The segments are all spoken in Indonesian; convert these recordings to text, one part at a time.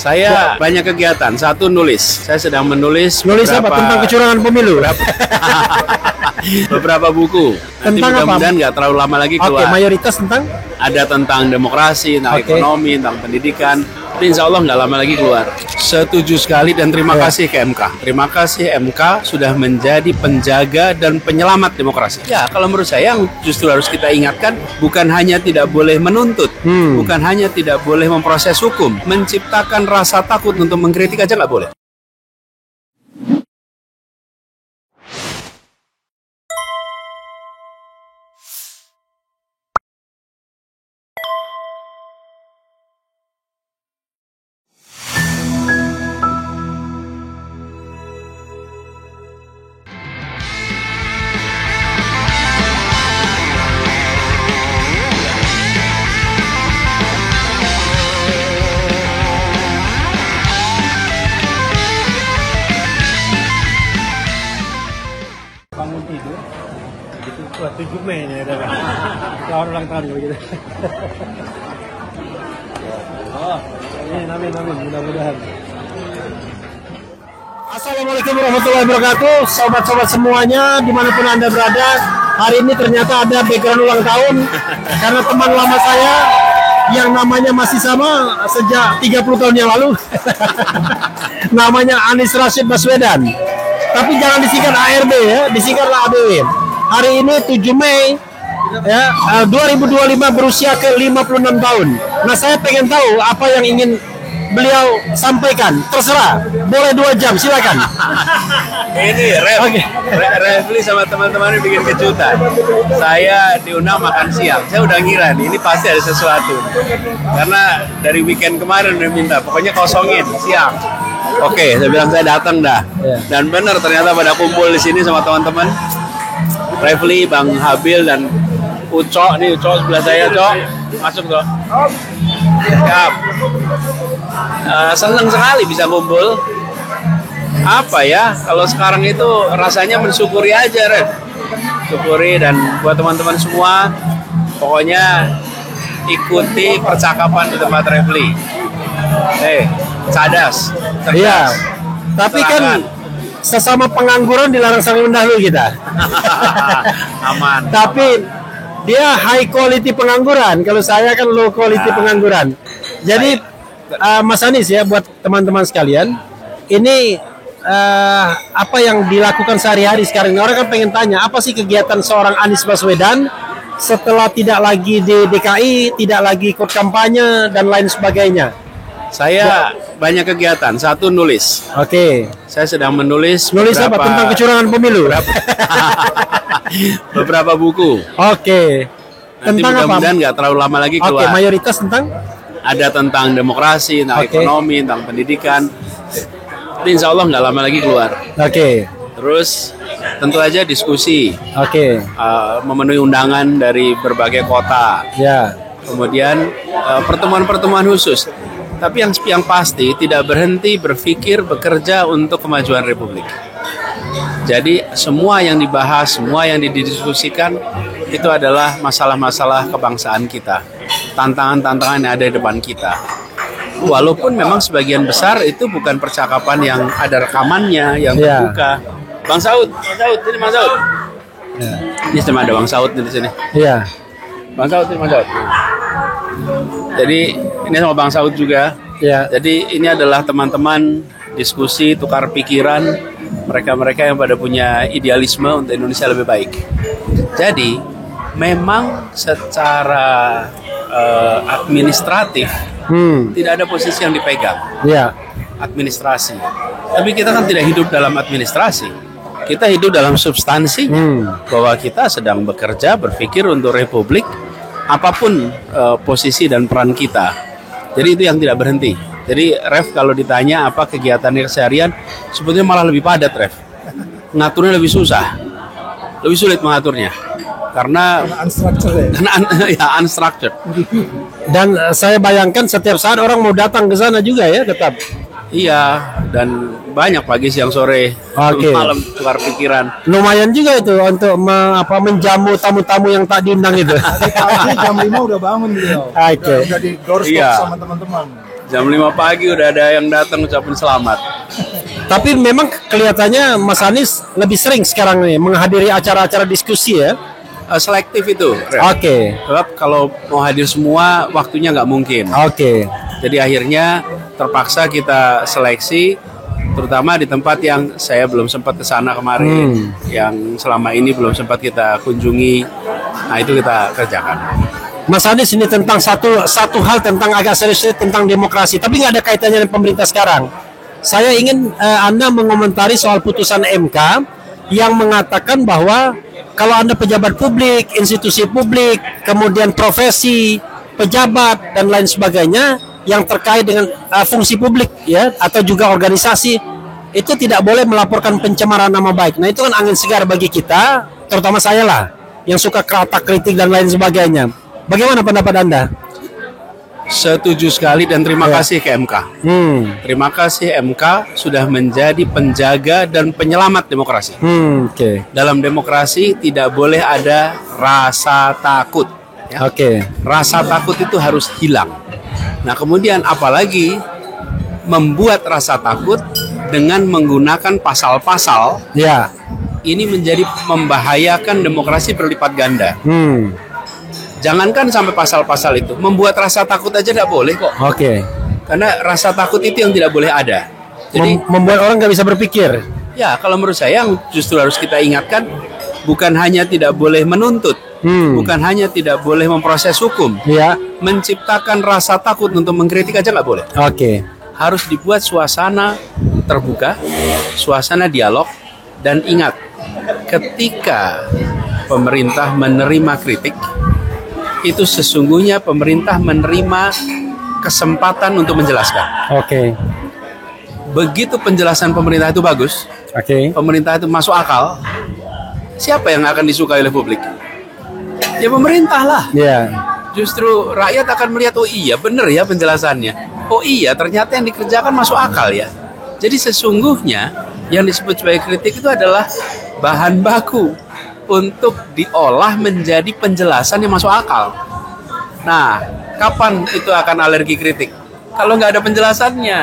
Saya banyak kegiatan. Satu, nulis. Saya sedang menulis. Nulis apa? Tentang kecurangan pemilu? Beberapa buku. Nanti Tentang mudah-mudahan nggak terlalu lama lagi keluar. Oke, mayoritas tentang? Ada tentang demokrasi, tentang ekonomi, tentang pendidikan. Tapi insya Allah nggak lama lagi keluar. Setuju sekali dan terima kasih ke MK. Terima kasih MK sudah menjadi penjaga dan penyelamat demokrasi. Ya, kalau menurut saya yang justru harus kita ingatkan bukan hanya tidak boleh menuntut, bukan hanya tidak boleh memproses hukum, menciptakan rasa takut untuk mengkritik aja nggak boleh. Bangun tidur gitu, 7 Mei nih ada kan selamat ulang tahun kalau gitu. Amin mudah-mudahan. Assalamualaikum warahmatullahi wabarakatuh, sobat-sobat semuanya dimanapun Anda berada. Hari ini ternyata ada background ulang tahun karena teman lama saya yang namanya masih sama sejak 30 tahun yang lalu. Namanya Anies Rashid Baswedan. Tapi jangan disingkat ARB ya, disingkatlah ABW. Hari ini 7 Mei ya, 2025 berusia ke 56 tahun. Nah, saya pengen tahu apa yang ingin beliau sampaikan. Terserah, boleh 2 jam, silakan. Ini Refli sama teman-teman bikin kejutan. Saya diundang makan siang. Saya udah ngira nih, ini pasti ada sesuatu. Karena dari weekend kemarin udah minta, pokoknya kosongin siang. Oke, saya bilang saya datang dah. Dan benar ternyata pada kumpul di sini sama teman-teman. Refli, Bang Habil dan Uco nih, Uco sebelah saya, Cok. Masuk, Cok. Siap. Senang sekali bisa kumpul. Apa ya? Kalau sekarang itu rasanya mensyukuri aja, Ref. Syukuri, dan buat teman-teman semua, pokoknya ikuti percakapan di tempat Refli. Cadas, cerdas. Iya. Tapi kan sesama pengangguran dilarang saling mendahului kita. Aman. Tapi dia high quality pengangguran. Kalau saya kan low quality pengangguran. Jadi Mas Anies ya, buat teman-teman sekalian, ini apa yang dilakukan sehari-hari sekarang. Orang kan pengen tanya, apa sih kegiatan seorang Anies Baswedan setelah tidak lagi di DKI, tidak lagi ikut kampanye dan lain sebagainya. Saya banyak kegiatan. Satu, nulis. Oke. Saya sedang menulis. Nulis apa? Tentang kecurangan pemilu? Beberapa buku. Oke. Nanti Tentang apa? mudah-mudahan nggak terlalu lama lagi keluar. Oke, mayoritas tentang? Ada tentang demokrasi, tentang ekonomi, tentang pendidikan. Tapi insya Allah nggak lama lagi keluar. Oke. Terus tentu aja diskusi. Oke. Memenuhi undangan dari berbagai kota. Ya. Kemudian pertemuan-pertemuan khusus. Tapi yang pasti tidak berhenti berpikir bekerja untuk kemajuan Republik. Jadi semua yang dibahas, semua yang didiskusikan itu adalah masalah-masalah kebangsaan kita, tantangan-tantangan yang ada di depan kita. Walaupun memang sebagian besar itu bukan percakapan yang ada rekamannya, yang terbuka. Bang Saud, ini Bang Saud. Ya. Ini cuma ada Bang Saud di sini. Iya. Bang Saud, ini Bang Saud. Jadi ini sama Bang Saud juga. Ya. Jadi ini adalah teman-teman diskusi, tukar pikiran, mereka-mereka yang pada punya idealisme untuk Indonesia lebih baik. Jadi memang secara administratif tidak ada posisi yang dipegang. Ya. Administrasi. Tapi kita kan tidak hidup dalam administrasi. Kita hidup dalam substansinya. Bahwa kita sedang bekerja, berpikir untuk Republik, apapun posisi dan peran kita. Jadi itu yang tidak berhenti. Jadi Ref kalau ditanya apa kegiatannya keseharian, sebetulnya malah lebih padat, Ref. Ngaturnya lebih susah. Lebih sulit mengaturnya. Karena unstructured. Unstructured. Dan saya bayangkan setiap saat orang mau datang ke sana juga ya, tetap. Iya, dan banyak pagi, siang, sore, malam tukar pikiran. Lumayan juga itu untuk menjamu tamu-tamu yang tak diundang itu. Jam 5 udah bangun beliau. Oke. Udah di doorstop sama teman-teman. Jam 5 pagi udah ada yang datang ucapin selamat. Tapi memang kelihatannya Mas Anies lebih sering sekarang nih menghadiri acara-acara diskusi ya. Selektif itu. Oke. Sebab kalau mau hadir semua waktunya nggak mungkin. Oke. Jadi akhirnya terpaksa kita seleksi, terutama di tempat yang saya belum sempat ke sana kemarin, yang selama ini belum sempat kita kunjungi. Nah itu kita kerjakan. Mas Anies, ini tentang satu hal tentang agak serius tentang demokrasi, tapi nggak ada kaitannya dengan pemerintah sekarang. Saya ingin Anda mengomentari soal putusan MK yang mengatakan bahwa kalau Anda pejabat publik, institusi publik, kemudian profesi, pejabat dan lain sebagainya yang terkait dengan fungsi publik ya atau juga organisasi, itu tidak boleh melaporkan pencemaran nama baik. Nah, itu kan angin segar bagi kita, terutama saya lah yang suka kata kritik dan lain sebagainya. Bagaimana pendapat Anda? Setuju sekali dan terima kasih ke MK. Terima kasih MK sudah menjadi penjaga dan penyelamat demokrasi. Dalam demokrasi tidak boleh ada rasa takut. Ya. Rasa takut itu harus hilang. Nah kemudian apalagi membuat rasa takut dengan menggunakan pasal-pasal, ini menjadi membahayakan demokrasi berlipat ganda. Jangankan sampai pasal-pasal itu, membuat rasa takut aja tidak boleh kok. Karena rasa takut itu yang tidak boleh ada. Jadi membuat orang nggak bisa berpikir. Ya, kalau menurut saya yang justru harus kita ingatkan, bukan hanya tidak boleh menuntut, bukan hanya tidak boleh memproses hukum, menciptakan rasa takut untuk mengkritik aja nggak boleh. Harus dibuat suasana terbuka, suasana dialog, dan ingat, ketika pemerintah menerima kritik, itu sesungguhnya pemerintah menerima kesempatan untuk menjelaskan. Begitu penjelasan pemerintah itu bagus, pemerintah itu masuk akal, siapa yang akan disukai oleh publik? Ya pemerintah lah. Justru rakyat akan melihat, oh iya benar ya penjelasannya. Oh iya ternyata yang dikerjakan masuk akal ya. Jadi sesungguhnya yang disebut sebagai kritik itu adalah bahan baku untuk diolah menjadi penjelasan yang masuk akal. Nah, kapan itu akan alergi kritik? Kalau nggak ada penjelasannya.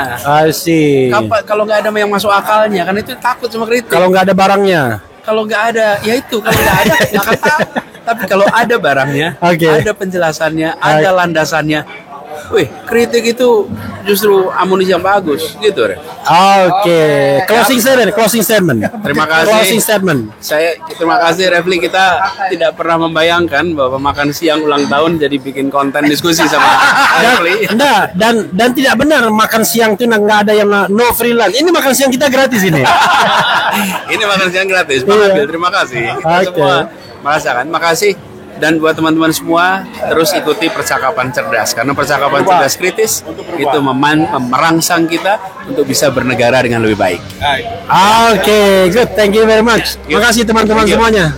Kalau nggak ada yang masuk akalnya, kan itu takut sama kritik. Kalau nggak ada barangnya. Kalau nggak ada, ya itu. Kalau nggak ada, nggak akan tahu. Tapi kalau ada barangnya, ada penjelasannya, ada landasannya. Wih, kritik itu justru amunisi yang bagus, gitu, Re. Closing statement. Terima kasih. Closing statement. Terima kasih, Refli. Kita tidak pernah membayangkan bahwa makan siang ulang tahun jadi bikin konten diskusi sama Refli. Dan tidak benar makan siang itu nggak ada yang no freelance. Ini makan siang kita gratis ini. Ini makan siang gratis. Terima kasih. Kita semua merasakan. Makasih. Dan buat teman-teman semua, terus ikuti percakapan cerdas. Karena percakapan cerdas kritis itu merangsang kita untuk bisa bernegara dengan lebih baik. Good. Thank you very much. Terima kasih teman-teman semuanya.